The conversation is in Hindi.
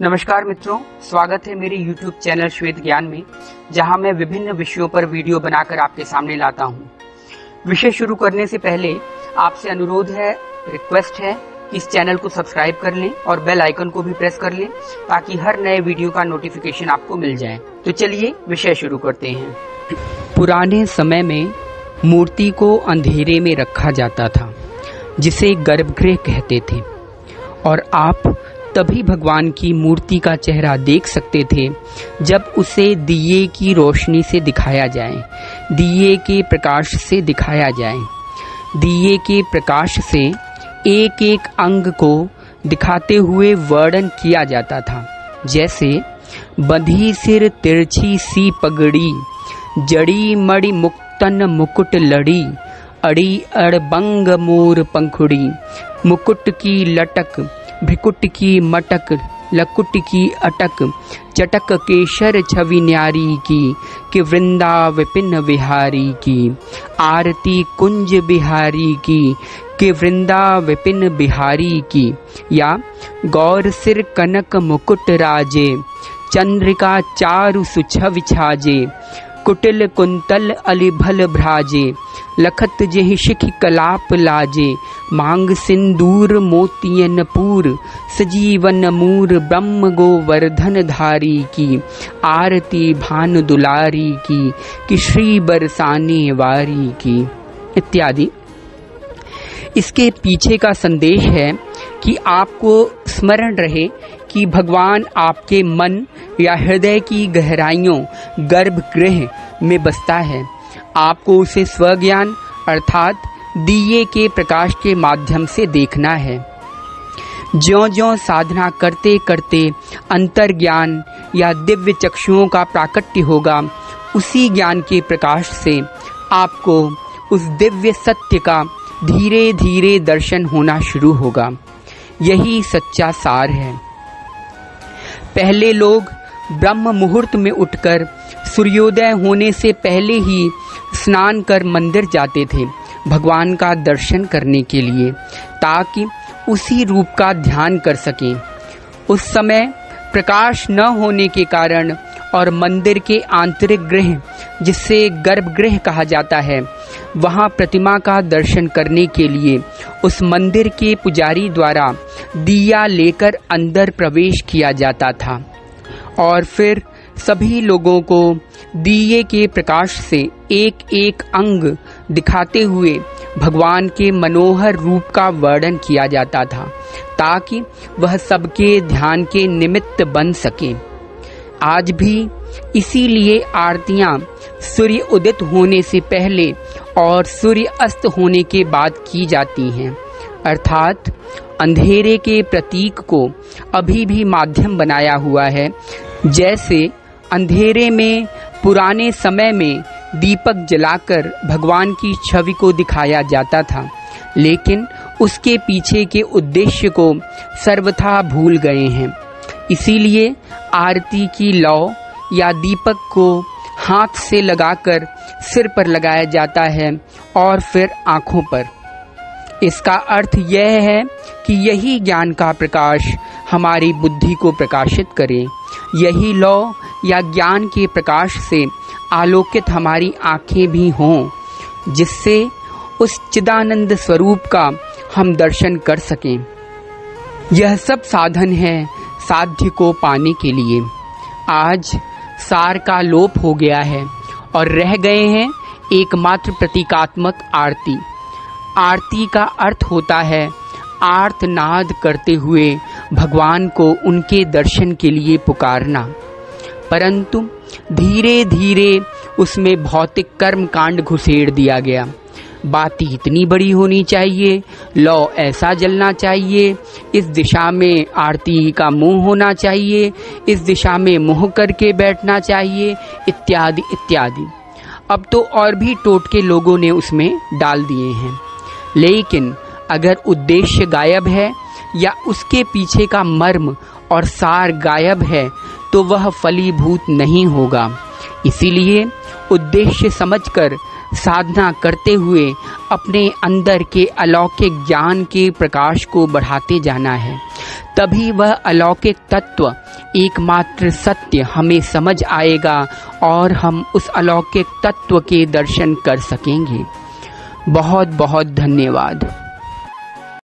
नमस्कार मित्रों, स्वागत है मेरे YouTube चैनल श्वेत ज्ञान में, जहां मैं विभिन्न विषयों पर वीडियो बनाकर आपके सामने लाता हूं। विषय शुरू करने से पहले आपसे अनुरोध है, रिक्वेस्ट है कि इस चैनल को सब्सक्राइब कर लें और बेल आइकन को भी प्रेस कर लें ताकि हर नए वीडियो का नोटिफिकेशन आपको मिल जाए। तो चलिए विषय शुरू करते हैं। पुराने समय में मूर्ति को अंधेरे में रखा जाता था, जिसे गर्भगृह कहते थे, और आप तभी भगवान की मूर्ति का चेहरा देख सकते थे जब उसे दिए की रोशनी से दिखाया जाए, दिए के प्रकाश से दिखाया जाए। दिए के प्रकाश से एक एक अंग को दिखाते हुए वर्णन किया जाता था, जैसे बंधी सिर तिरछी सी पगड़ी, जड़ी मड़ी मुक्तन मुकुट लड़ी, अड़ी अड़बंग मोर पंखुड़ी, मुकुट की लटक भिकुट की मटक, लकुट की अटक, चटक केशर छवि न्यारी की, कि वृंदा विपिन बिहारी की, आरती कुंज बिहारी की, कि वृंदा विपिन बिहारी की। या गौर सिर कनक मुकुट राजे, चंद्रिका चारु सुछवि छाजे, कुटिल कुंतल अलिभल भ्राजे, लखत जेहि शिखि कलाप लाजे, मांग सिंदूर मोतियन पूर, सजीवन मूर ब्रह्म गोवर्धन धारी की, आरती भानु दुलारी की, कि श्री बरसाने वारी की, इत्यादि। इसके पीछे का संदेश है कि आपको स्मरण रहे कि भगवान आपके मन या हृदय की गहराइयों गर्भगृह में बसता है। आपको उसे स्वज्ञान अर्थात दिए के प्रकाश के माध्यम से देखना है। ज्यों-ज्यों साधना करते करते अंतर्ज्ञान या दिव्य चक्षुओं का प्राकट्य होगा, उसी ज्ञान के प्रकाश से आपको उस दिव्य सत्य का धीरे धीरे दर्शन होना शुरू होगा। यही सच्चा सार है। पहले लोग ब्रह्म मुहूर्त में उठकर सूर्योदय होने से पहले ही स्नान कर मंदिर जाते थे भगवान का दर्शन करने के लिए, ताकि उसी रूप का ध्यान कर सकें। उस समय प्रकाश न होने के कारण और मंदिर के आंतरिक गृह, जिसे गर्भगृह कहा जाता है, वहां प्रतिमा का दर्शन करने के लिए उस मंदिर के पुजारी द्वारा दिया लेकर अंदर प्रवेश किया जाता था, और फिर सभी लोगों को दिए के प्रकाश से एक एक अंग दिखाते हुए भगवान के मनोहर रूप का वर्णन किया जाता था, ताकि वह सबके ध्यान के निमित्त बन सके। आज भी इसीलिए आरतियां सूर्य उदित होने से पहले और सूर्य अस्त होने के बाद की जाती हैं, अर्थात अंधेरे के प्रतीक को अभी भी माध्यम बनाया हुआ है। जैसे अंधेरे में पुराने समय में दीपक जलाकर भगवान की छवि को दिखाया जाता था, लेकिन उसके पीछे के उद्देश्य को सर्वथा भूल गए हैं। इसीलिए आरती की लौ या दीपक को हाथ से लगाकर सिर पर लगाया जाता है और फिर आँखों पर। इसका अर्थ यह है कि यही ज्ञान का प्रकाश हमारी बुद्धि को प्रकाशित करे। यही लौ या ज्ञान के प्रकाश से आलोकित हमारी आँखें भी हों, जिससे उस चिदानंद स्वरूप का हम दर्शन कर सकें। यह सब साधन है साध्य को पाने के लिए। आज सार का लोप हो गया है और रह गए हैं एकमात्र प्रतीकात्मक आरती। आरती का अर्थ होता है आर्तनाद करते हुए भगवान को उनके दर्शन के लिए पुकारना, परंतु धीरे धीरे उसमें भौतिक कर्म कांड घुसेड़ दिया गया। बाती इतनी बड़ी होनी चाहिए, लौ ऐसा जलना चाहिए, इस दिशा में आरती का मुंह होना चाहिए, इस दिशा में मुंह करके बैठना चाहिए, इत्यादि इत्यादि। अब तो और भी टोटके लोगों ने उसमें डाल दिए हैं। लेकिन अगर उद्देश्य गायब है या उसके पीछे का मर्म और सार गायब है, तो वह फलीभूत नहीं होगा। इसीलिए उद्देश्य समझकर साधना करते हुए अपने अंदर के अलौकिक ज्ञान के प्रकाश को बढ़ाते जाना है। तभी वह अलौकिक तत्व एकमात्र सत्य हमें समझ आएगा और हम उस अलौकिक तत्व के दर्शन कर सकेंगे। बहुत बहुत धन्यवाद।